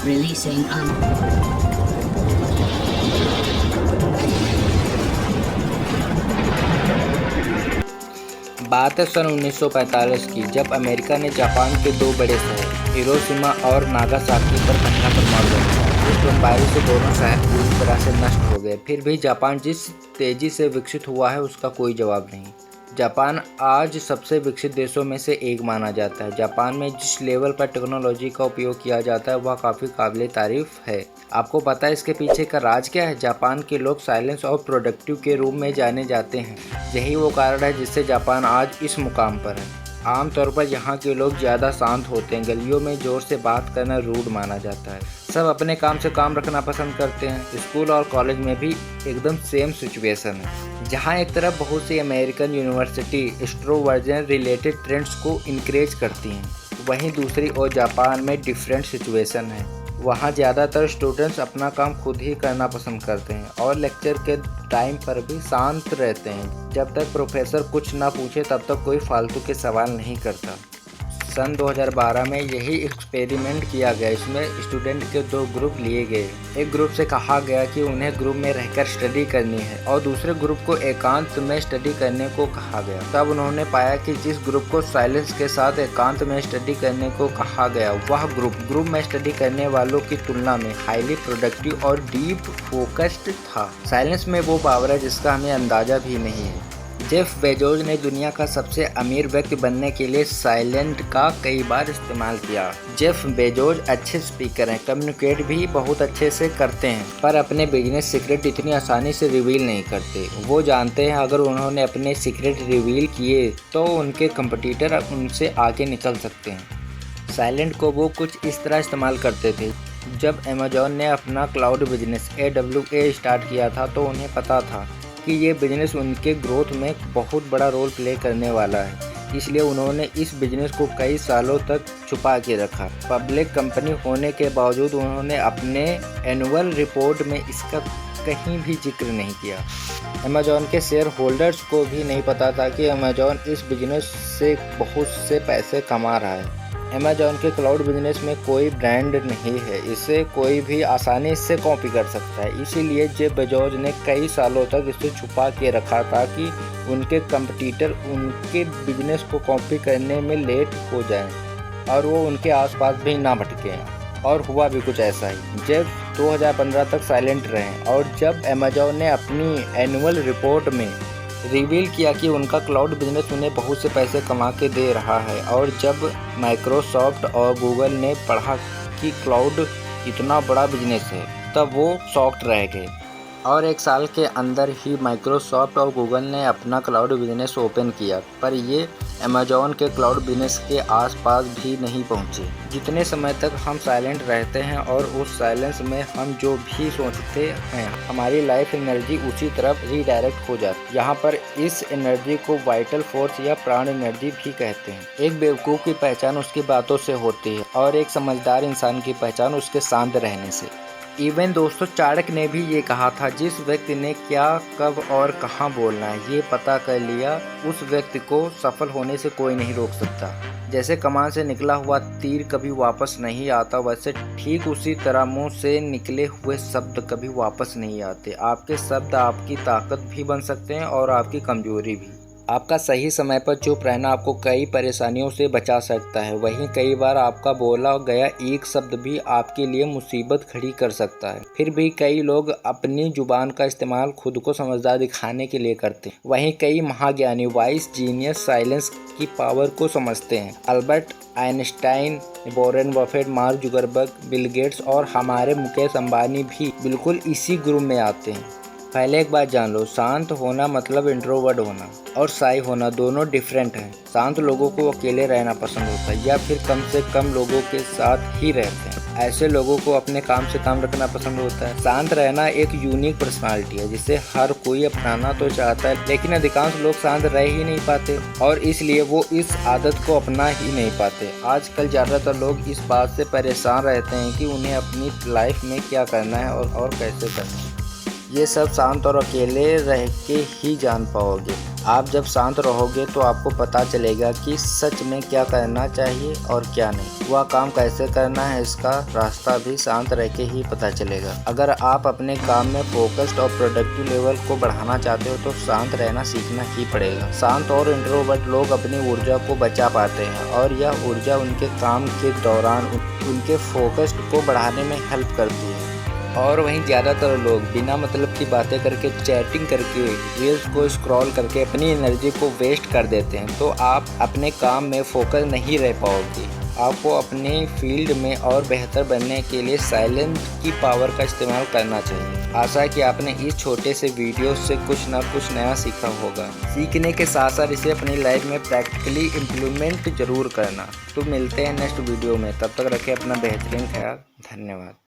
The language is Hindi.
Releasing बात है सन 1945 की, जब अमेरिका ने जापान के दो बड़े शहर हिरोशिमा और नागासाकी पर पहला परमाणु बम गिराया। इस बमबारी से दोनों शहर पूरी तरह से नष्ट हो गए। फिर भी जापान जिस तेजी से विकसित हुआ है उसका कोई जवाब नहीं। जापान आज सबसे विकसित देशों में से एक माना जाता है। जापान में जिस लेवल पर टेक्नोलॉजी का उपयोग किया जाता है वह काफ़ी काबिल तारीफ है। आपको पता है इसके पीछे का राज क्या है? जापान के लोग साइलेंस और प्रोडक्टिव के रूप में जाने जाते हैं। यही वो कारण है जिससे जापान आज इस मुकाम पर है। आमतौर पर यहाँ के लोग ज़्यादा शांत होते हैं। गलियों में ज़ोर से बात करना रूड माना जाता है। सब अपने काम से काम रखना पसंद करते हैं। स्कूल और कॉलेज में भी एकदम सेम सिचुएशन है। जहाँ एक तरफ बहुत सी American university extroversion related trends को इनकरेज करती हैं, वहीं दूसरी ओर जापान में डिफरेंट सिचुएशन है। वहाँ ज़्यादातर स्टूडेंट्स अपना काम खुद ही करना पसंद करते हैं और लेक्चर के टाइम पर भी शांत रहते हैं। जब तक प्रोफेसर कुछ ना पूछे तब तक कोई फालतू के सवाल नहीं करता। सन 2012 में यही एक्सपेरिमेंट किया गया। इसमें स्टूडेंट के दो ग्रुप लिए गए। एक ग्रुप से कहा गया कि उन्हें ग्रुप में रहकर स्टडी करनी है और दूसरे ग्रुप को एकांत में स्टडी करने को कहा गया। तब उन्होंने पाया कि जिस ग्रुप को साइलेंस के साथ एकांत में स्टडी करने को कहा गया वह ग्रुप में स्टडी करने वालों की तुलना में हाईली प्रोडक्टिव और डीप फोकस्ड था। साइलेंस में वो पावर है जिसका हमें अंदाजा भी नहीं है। जेफ बेजोस ने दुनिया का सबसे अमीर व्यक्ति बनने के लिए साइलेंट का कई बार इस्तेमाल किया। जेफ बेजोस अच्छे स्पीकर हैं, कम्युनिकेट भी बहुत अच्छे से करते हैं, पर अपने बिजनेस सीक्रेट इतनी आसानी से रिवील नहीं करते। वो जानते हैं अगर उन्होंने अपने सीक्रेट रिवील किए तो उनके कंपटीटर उनसे आगे निकल सकते हैं। साइलेंट को वो कुछ इस तरह इस्तेमाल करते थे। जब अमेजॉन ने अपना क्लाउड बिजनेस AWA स्टार्ट किया था तो उन्हें पता था कि ये बिजनेस उनके ग्रोथ में बहुत बड़ा रोल प्ले करने वाला है। इसलिए उन्होंने इस बिजनेस को कई सालों तक छुपा के रखा। पब्लिक कंपनी होने के बावजूद उन्होंने अपने एनुअल रिपोर्ट में इसका कहीं भी जिक्र नहीं किया। अमेजॉन के शेयर होल्डर्स को भी नहीं पता था कि अमेजॉन इस बिजनेस से बहुत से पैसे कमा रहा है। अमेजॉन के क्लाउड बिजनेस में कोई ब्रांड नहीं है, इसे कोई भी आसानी से कॉपी कर सकता है। इसीलिए जेफ बेजोस ने कई सालों तक इसे छुपा के रखा ताकि उनके कंपटीटर उनके बिजनेस को कॉपी करने में लेट हो जाएं और वो उनके आसपास भी ना भटकें। और हुआ भी कुछ ऐसा ही। जेफ 2015 तक साइलेंट रहे और जब अमेजॉन ने अपनी एनुअल रिपोर्ट में रिवील किया कि उनका क्लाउड बिजनेस उन्हें बहुत से पैसे कमा के दे रहा है और जब माइक्रोसॉफ्ट और गूगल ने पढ़ा कि क्लाउड इतना बड़ा बिजनेस है तब वो शॉक्ड रह गए। और एक साल के अंदर ही माइक्रोसॉफ्ट और गूगल ने अपना क्लाउड बिजनेस ओपन किया, पर ये अमेजॉन के क्लाउड बिजनेस के आसपास भी नहीं पहुंचे। जितने समय तक हम साइलेंट रहते हैं और उस साइलेंस में हम जो भी सोचते हैं हमारी लाइफ एनर्जी उसी तरफ रीडायरेक्ट हो जाती है। यहाँ पर इस एनर्जी को वाइटल फोर्स या प्राण एनर्जी भी कहते हैं। एक बेवकूफ़ की पहचान उसकी बातों से होती है और एक समझदार इंसान की पहचान उसके शांत रहने से। इवन दोस्तों चाणक्य ने भी ये कहा था, जिस व्यक्ति ने क्या कब और कहाँ बोलना है ये पता कर लिया उस व्यक्ति को सफल होने से कोई नहीं रोक सकता। जैसे कमान से निकला हुआ तीर कभी वापस नहीं आता, वैसे ठीक उसी तरह मुंह से निकले हुए शब्द कभी वापस नहीं आते। आपके शब्द आपकी ताकत भी बन सकते हैं और आपकी कमजोरी भी। आपका सही समय पर चुप रहना आपको कई परेशानियों से बचा सकता है। वहीं कई बार आपका बोला गया एक शब्द भी आपके लिए मुसीबत खड़ी कर सकता है। फिर भी कई लोग अपनी जुबान का इस्तेमाल खुद को समझदार दिखाने के लिए करते हैं। वहीं कई महाज्ञानी वाइस जीनियस साइलेंस की पावर को समझते हैं। Albert Einstein, Warren Buffett, mark Zuckerberg, Bill Gates और हमारे मुकेश अंबानी भी बिल्कुल इसी ग्रुप में आते हैं। पहले एक बात जान लो, शांत होना मतलब इंट्रोवर्ट होना और शाई होना दोनों डिफरेंट हैं। शांत लोगों को अकेले रहना पसंद होता है या फिर कम से कम लोगों के साथ ही रहते हैं। ऐसे लोगों को अपने काम से काम रखना पसंद होता है। शांत रहना एक यूनिक पर्सनालिटी है जिसे हर कोई अपनाना तो चाहता है, लेकिन अधिकांश लोग शांत रह ही नहीं पाते और इसलिए वो इस आदत को अपना ही नहीं पाते। आजकल ज़्यादातर लोग इस बात से परेशान रहते हैं कि उन्हें अपनी लाइफ में क्या करना है और कैसे करना है। ये सब शांत और अकेले रह के ही जान पाओगे। आप जब शांत रहोगे तो आपको पता चलेगा कि सच में क्या करना चाहिए और क्या नहीं। वह काम कैसे करना है इसका रास्ता भी शांत रह के ही पता चलेगा। अगर आप अपने काम में फोकस्ड और प्रोडक्टिव लेवल को बढ़ाना चाहते हो तो शांत रहना सीखना ही पड़ेगा। शांत और इंट्रोवर्ट लोग अपनी ऊर्जा को बचा पाते हैं और यह ऊर्जा उनके काम के दौरान उनके फोकस्ड को बढ़ाने में हेल्प करती है। और वहीं ज़्यादातर लोग बिना मतलब की बातें करके, चैटिंग करके, रील्स को स्क्रॉल करके अपनी एनर्जी को वेस्ट कर देते हैं। तो आप अपने काम में फोकस नहीं रह पाओगे। आपको अपने फील्ड में और बेहतर बनने के लिए साइलेंस की पावर का इस्तेमाल करना चाहिए। आशा है कि आपने इस छोटे से वीडियो से कुछ ना कुछ नया सीखा होगा। सीखने के साथ साथ इसे अपनी लाइफ में प्रैक्टिकली इम्प्लीमेंट जरूर करना। तो मिलते हैं नेक्स्ट वीडियो में, तब तक रखें अपना बेहतरीन ख्याल। धन्यवाद।